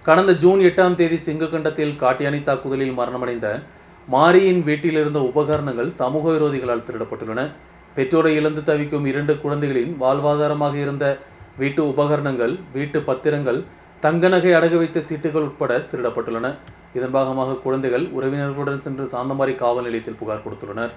கடந்த ஜூன் 8ஆம் தேதி சிங்ககண்டத்தில் காட்டுயானை தாக்குதலில் மரணமடைந்த மாரியின் வீட்டிலிருந்த உபகரணங்கள் சமூக விரோதிகளால் திருடப்பட்டுள்ளன. பெற்றோரை இழந்து தவிக்கும் 2 குழந்தைகளின் வாழ்வாதாரமாக இருந்த வீட்டு உபகரணங்கள், வீட்டு பத்திரங்கள், தங்க நகை அடகு வைத்த சீட்டுகள் உட்பட திருடப்பட்டுள்ளன. இதன் பாகமாக குழந்தைகள் உறவினர்களுடன் சென்று சாந்தமாரி காவல் நிலையத்தில் புகார் கொடுத்துள்ளனர்.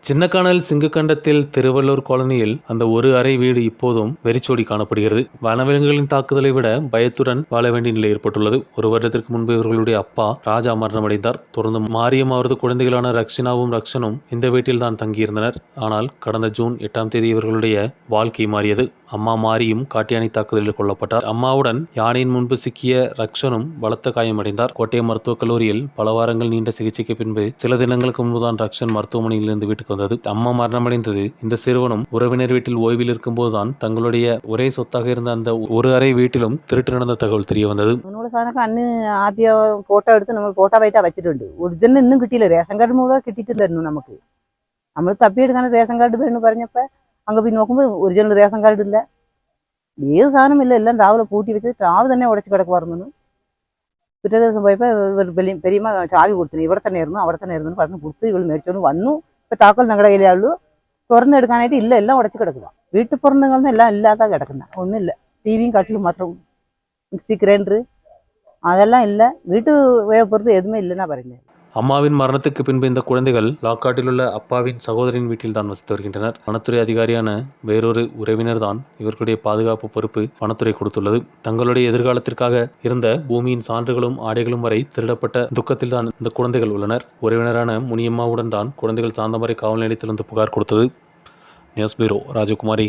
சின்னக்கானல் சிங்ககண்டத்தில் திருவள்ளூர் காலனியில் அந்த ஒரு அறை வீடு இப்போதும் வெறிச்சோடி காணப்படுகிறது. வனவிலங்குகளின் தாக்குதலை விட பயத்துடன் வாழ வேண்டிய நிலை ஏற்பட்டுள்ளது. ஒரு வருடத்திற்கு முன்பு இவர்களுடைய அப்பா ராஜா மரணமடைந்தார். தொடர்ந்து மாரியம் அவரது குழந்தைகளான ரக்ஷனாவும் ரக்ஷனும் இந்த வீட்டில் தான் தங்கியிருந்தனர். ஆனால் கடந்த ஜூன் 8ஆம் தேதி இவர்களுடைய வாழ்க்கை மாறியது. அம்மா மாரியும் காட்டுயானை தாக்குதலில் கொல்லப்பட்டார். அம்மாவுடன் யானையின் முன்பு சிக்கிய ரக்ஷனும் பலத்த காயமடைந்தார். கோட்டயம் மருத்துவக் கல்லூரியில் பல வாரங்கள் நீண்ட சிகிச்சைக்கு பின்பு சில தினங்களுக்கு முன்புதான் ரக்ஷன் மருத்துவமனையில் இருந்து வீட்டுக்கு வந்தது. அம்மா மரணமடைந்தது. இந்த சிறுவனும் உறவினர் வீட்டில் ஓய்வில் இருக்கும் போதுதான் தங்களுடைய ஒரே சொத்தாக இருந்த அந்த ஒரு அறை வீட்டிலும் திருட்டு நடந்த தகவல் தெரிய வந்தது. ഫോട്ടോ എടുത്ത് നമ്മൾ ഫോട്ടോ ആയിട്ടാ വെച്ചിട്ടുണ്ട്. ഒറിജിനൽ ഇന്നും കിട്ടിയില്ല. റേഷൻ കാർഡ് മൂലം കിട്ടിയിട്ടില്ലായിരുന്നു. നമുക്ക് നമ്മൾ തപ്പിയെടുക്കാൻ റേഷൻ കാർഡ് വേണമെന്ന് പറഞ്ഞപ്പോ അങ്ങ് പോയി നോക്കുമ്പോൾ ഒറിജിനൽ റേഷൻ കാർഡ് ഇല്ല, ഏത് സാധനം ഇല്ല. എല്ലാം രാവിലെ പൂട്ടി വെച്ചിട്ട് രാവിലെ തന്നെ ഉടച്ച് കിടക്കുമായിരുന്നു. പിറ്റേ ദിവസം പോയപ്പോൾ പെരിയമ്മ ചാവി കൊടുത്തില്ല, ഇവിടെ തന്നെ ആയിരുന്നു അവിടെ തന്നെ ആയിരുന്നു പറഞ്ഞ് കൊടുത്ത് ഇവൾ മേടിച്ചോണ്ട് വന്നു. ഇപ്പൊ താക്കോൽ ഞങ്ങളുടെ കയ്യിലേ ഉള്ളൂ. തുറന്നെടുക്കാനായിട്ട് ഇല്ല, എല്ലാം ഉടച്ച് കിടക്കുക. വീട്ടുപുറങ്ങളൊന്നും എല്ലാം ഇല്ലാത്ത കിടക്കുന്ന ഒന്നുമില്ല. டிவியும் கட்டிலும் மாத்திரம், மிக்சி கிரைண்டரு அதெல்லாம் இல்லை. வீட்டு உபயோகப்படுறது எதுவுமே இல்லைன்னா பாருங்க. அம்மாவின் மரணத்துக்கு பின்பு இந்த குழந்தைகள் லாக்காட்டில் உள்ள அப்பாவின் சகோதரின் வீட்டில் தான் வசித்து வருகின்றனர். வனத்துறை அதிகாரியான வேறொரு உறவினர் தான் இவர்களுடைய பாதுகாப்பு பொறுப்பு வனத்துறை கொடுத்துள்ளது. தங்களுடைய எதிர்காலத்திற்காக இருந்த பூமியின் சான்றுகளும் ஆடைகளும் வரை திருடப்பட்ட துக்கத்தில் தான் இந்த குழந்தைகள் உள்ளனர். உறவினரான முனியம்மாவுடன் தான் குழந்தைகள் சாந்தமாரி காவல் நிலையத்திலிருந்து புகார் கொடுத்தது. நியூஸ் பியூரோ, ராஜகுமாரி.